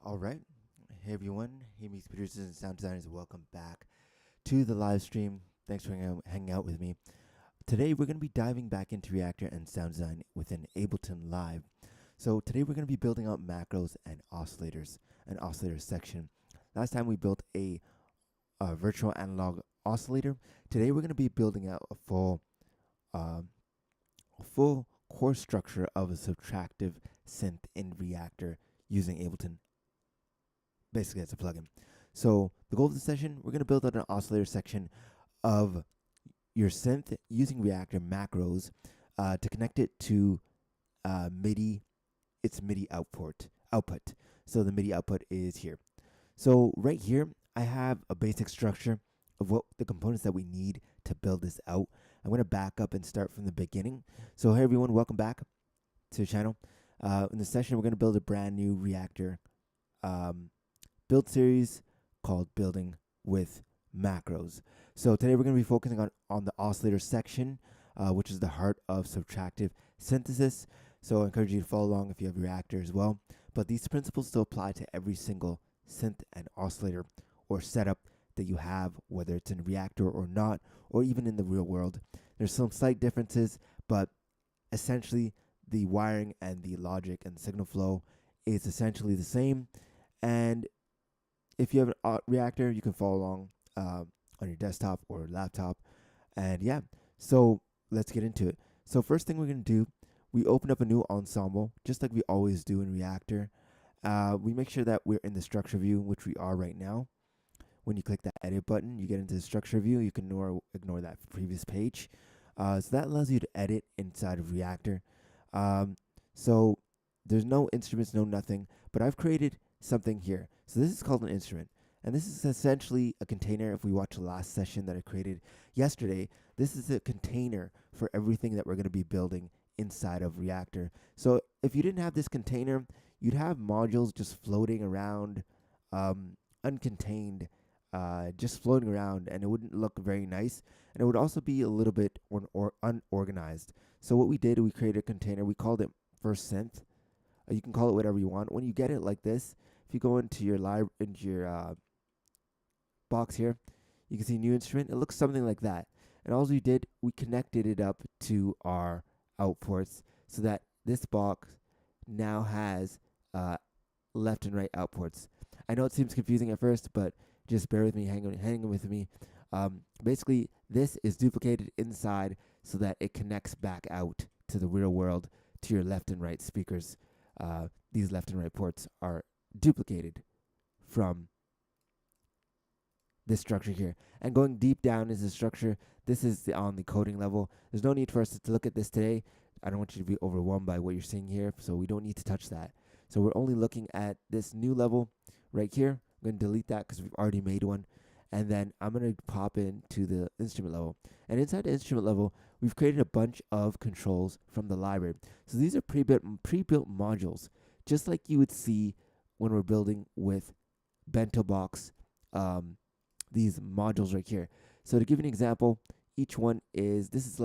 All right. Hey everyone. Hey music producers and sound designers. Welcome back to the live stream. Thanks for hanging out with me. Today we're going to be diving back into Reaktor and sound design within Ableton Live. So today we're going to be building out macros and oscillators, an oscillator section. Last time we built a virtual analog oscillator. Today we're going to be building out uh, a full core structure of a subtractive synth in Reaktor using Ableton. Basically, it's a plugin. So the goal of the session, we're going to build out an oscillator section of your synth using Reaktor macros to connect it to MIDI, its MIDI output. So the MIDI output is here. So right here, I have a basic structure of what the components that we need to build this out. I'm going to back up and start from the beginning. So hey everyone, welcome back to the channel. In this session, we're going to build a brand new Reaktor build series called Building with Macros. So today we're going to be focusing on the oscillator section, which is the heart of subtractive synthesis. So I encourage you to follow along if you have Reaktor as well. But these principles still apply to every single synth and oscillator or setup that you have, whether it's in Reaktor or not, or even in the real world. There's some slight differences, but essentially the wiring and the logic and signal flow is essentially the same. And if you have a Reaktor, you can follow along on your desktop or laptop. And yeah, so let's get into it. So first thing we're going to do, we open up a new ensemble, just like we always do in Reaktor. We make sure that we're in the structure view, which we are right now. When you click that edit button, you get into the structure view. You can ignore that previous page. So that allows you to edit inside of Reaktor. So there's no instruments, no nothing, but I've created something here. So this is called an instrument, and this is essentially a container. If we watch the last session that I created yesterday, this is a container for everything that we're going to be building inside of Reaktor. So if you didn't have this container, you'd have modules just floating around, uncontained, just floating around, and it wouldn't look very nice, and it would also be a little bit unorganized. So what we did, we created a container. We called it First Synth. You can call it whatever you want. When you get it like this, if you go into your box here, you can see new instrument. It looks something like that. And all we did, we connected it up to our outputs so that this box now has left and right outputs. I know it seems confusing at first, but just bear with me, hang with me. Basically, this is duplicated inside so that it connects back out to the real world, to your left and right speakers. These left and right ports are duplicated from this structure here. And going deep down is the structure. This is on the coding level. There's no need for us to look at this today. I don't want you to be overwhelmed by what you're seeing here, so we don't need to touch that. So we're only looking at this new level right here. I'm going to delete that because we've already made one. And then I'm going to pop into the instrument level. And inside the instrument level, we've created a bunch of controls from the library. So these are pre-built modules, just like you would see when we're building with Bento Box, these modules right here. So to give you an example, each one is, this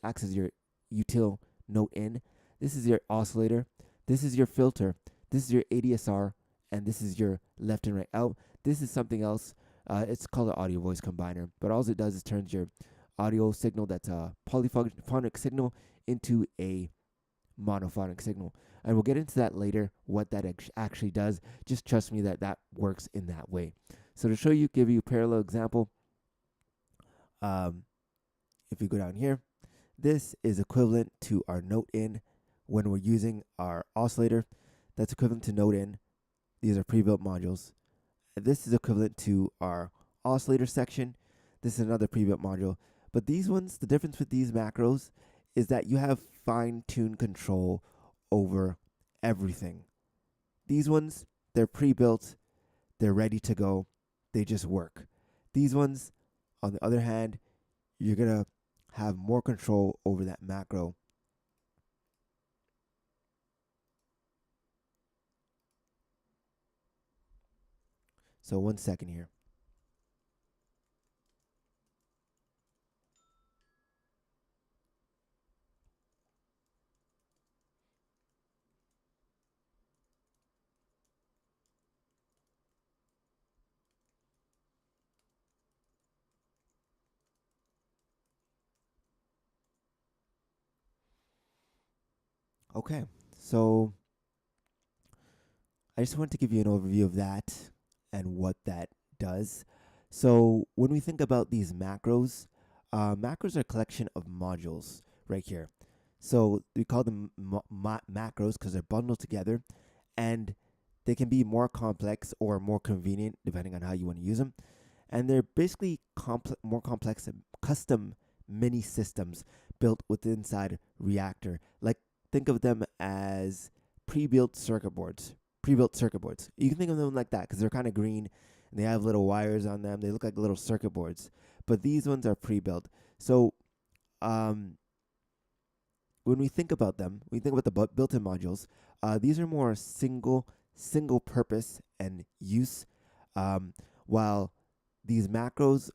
acts as your util note in. This is your oscillator. This is your filter. This is your ADSR. And this is your left and right out. This is something else. It's called an audio voice combiner, but all it does is turns your audio signal that's a polyphonic signal into a monophonic signal. And we'll get into that later, what that actually does. Just trust me that that works in that way. So to show you, give you a parallel example, if we go down here, this is equivalent to our note in when we're using our oscillator. That's equivalent to note in. These are pre-built modules. This is equivalent to our oscillator section. This is another pre-built module. But these ones, the difference with these macros is that you have fine-tuned control over everything. These ones, they're pre-built. They're ready to go. They just work. These ones, on the other hand, you're going to have more control over that macro. So 1 second here. Okay, so I just wanted to give you an overview of that and what that does. So when we think about these macros, macros are a collection of modules right here. So we call them macros because they're bundled together, and they can be more complex or more convenient depending on how you want to use them. And they're basically more complex and custom mini systems built within inside Reaktor. Like, think of them as pre-built circuit boards. Pre-built circuit boards. You can think of them like that because they're kind of green and they have little wires on them. They look like little circuit boards, but these ones are pre-built. So, when we think about them, we think about the built-in modules. These are more single purpose and use, while these macros,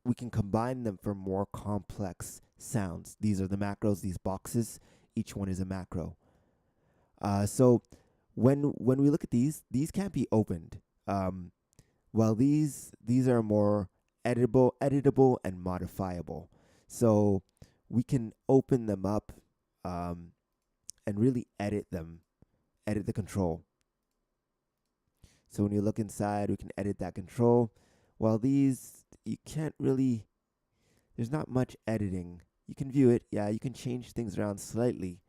we can combine them for more complex sounds. These are the macros, these boxes. Each one is a macro. So when we look at these can't be opened. While these are more editable and modifiable. So we can open them up and really edit them, edit the control. So when you look inside, we can edit that control. While these, you can't really, there's not much editing. You can view it, yeah, you can change things around slightly,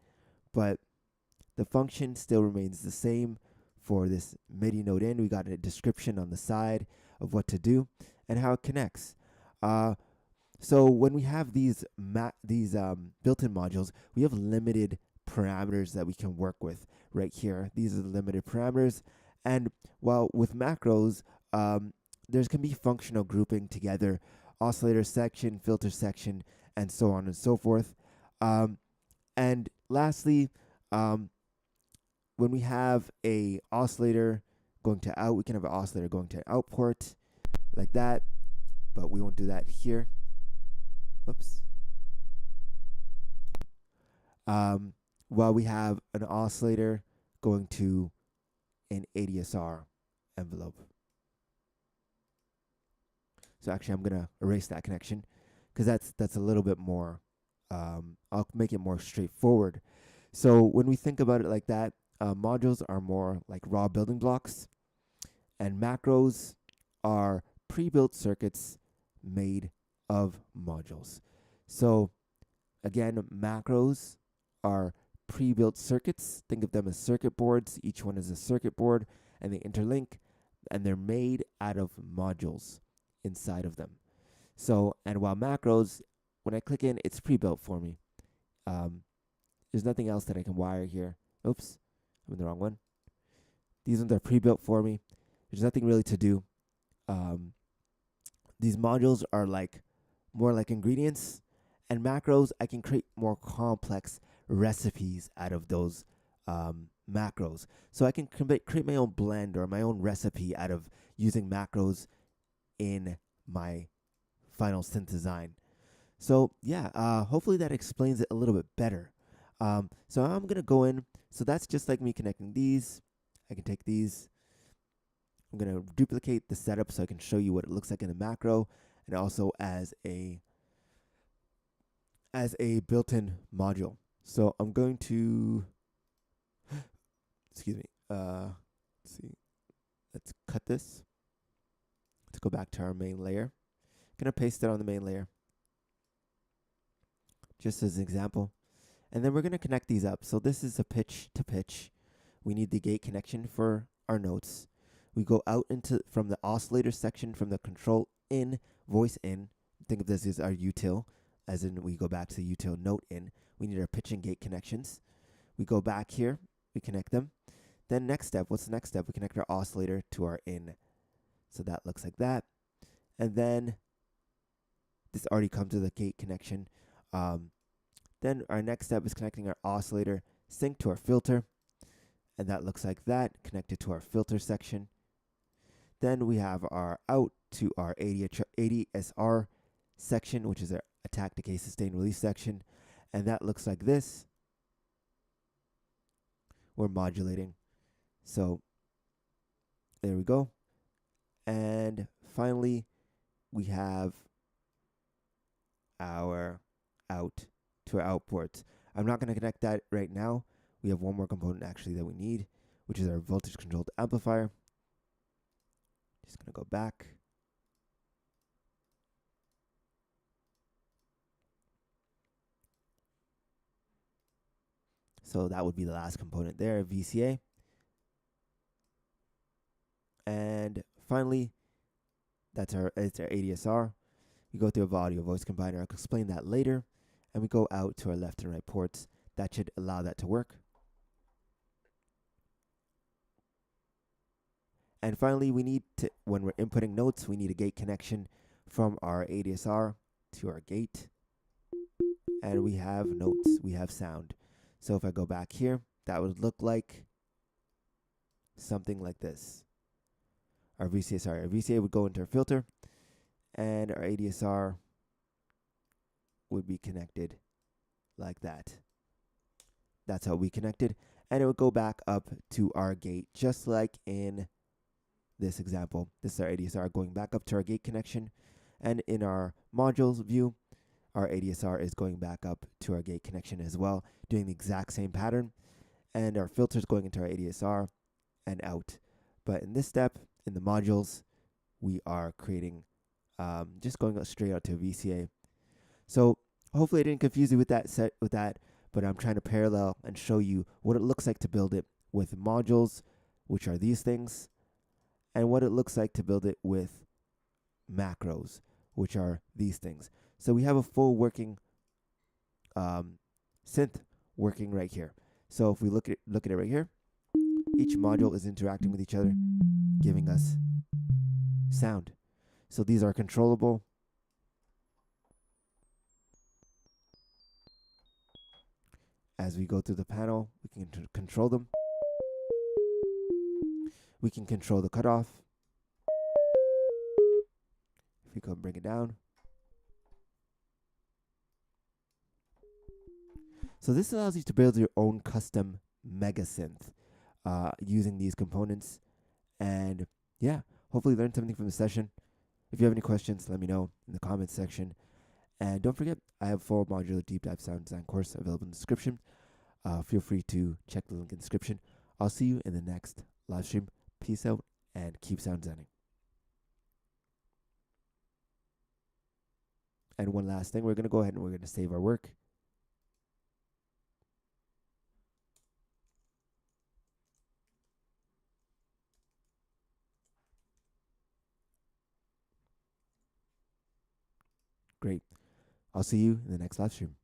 but the function still remains the same. For this MIDI note in, we got a description on the side of what to do and how it connects. So when we have these built-in modules, we have limited parameters that we can work with right here. These are the limited parameters. And while with macros, there can be functional grouping together, oscillator section, filter section, and so on and so forth. And lastly, when we have a oscillator going to out, we can have an oscillator going to out port like that, but we won't do that here. Whoops. While we have an oscillator going to an ADSR envelope. So actually, I'm gonna erase that connection because that's a little bit more. I'll make it more straightforward. So when we think about it like that, modules are more like raw building blocks, and macros are pre-built circuits made of modules. So again, macros are pre-built circuits. Think of them as circuit boards. Each one is a circuit board, and they interlink, and they're made out of modules inside of them. So, and while macros, when I click in, it's pre-built for me. There's nothing else that I can wire here. Oops, I'm in the wrong one. These ones are pre-built for me. There's nothing really to do. These modules are like more like ingredients, and macros, I can create more complex recipes out of those macros. So I can create my own blend or my own recipe out of using macros in my final synth design. So yeah, hopefully that explains it a little bit better. So I'm gonna go in. So that's just like me connecting these. I can take these. I'm gonna duplicate the setup so I can show you what it looks like in the macro, and also as a built-in module. So I'm going to excuse me. Let's see. Let's cut this. Let's go back to our main layer. Gonna paste it on the main layer, just as an example. And then we're gonna connect these up. So this is a pitch to pitch. We need the gate connection for our notes. We go out from the oscillator section, from the control in, voice in. Think of this as our util, as in we go back to the util note in. We need our pitch and gate connections. We go back here, we connect them. Then next step, what's the next step? We connect our oscillator to our in. So that looks like that. And then this already comes with a gate connection. Then our next step is connecting our oscillator sync to our filter. And that looks like that, connected to our filter section. Then we have our out to our ADSR section, which is our attack, decay, sustain, release section. And that looks like this. We're modulating. So there we go. And finally, we have our out to our out ports. I'm not going to connect that right now. we have one more component actually that we need, which is our voltage controlled amplifier. Just going to go back. So that would be the last component there, VCA. And finally, it's our ADSR. We go through a audio voice combiner. I'll explain that later. And we go out to our left and right ports. That should allow that to work. And finally, we need to, when we're inputting notes, we need a gate connection from our ADSR to our gate. And we have notes, we have sound. So if I go back here, that would look like something like this. Our VCA would go into our filter, and our ADSR would be connected like that. That's how we connected. And it would go back up to our gate, just like in this example. This is our ADSR going back up to our gate connection. And in our modules view, our ADSR is going back up to our gate connection as well, doing the exact same pattern. And our filter is going into our ADSR and out. But in this step, in the modules, we are creating, just going straight out to a VCA. So hopefully I didn't confuse you with that, but I'm trying to parallel and show you what it looks like to build it with modules, which are these things, and what it looks like to build it with macros, which are these things. So we have a full working synth working right here. So if we look at it right here, each module is interacting with each other, giving us sound. So these are controllable. As we go through the panel, we can control them. We can control the cutoff. If we go bring it down. So this allows you to build your own custom mega synth using these components. And yeah, hopefully learn something from the session. If you have any questions, let me know in the comments section. And don't forget, I have a full modular deep dive sound design course available in the description. Feel free to check the link in the description. I'll see you in the next live stream. Peace out and keep sound designing. And one last thing, we're going to go ahead and we're going to save our work. Great. I'll see you in the next live stream.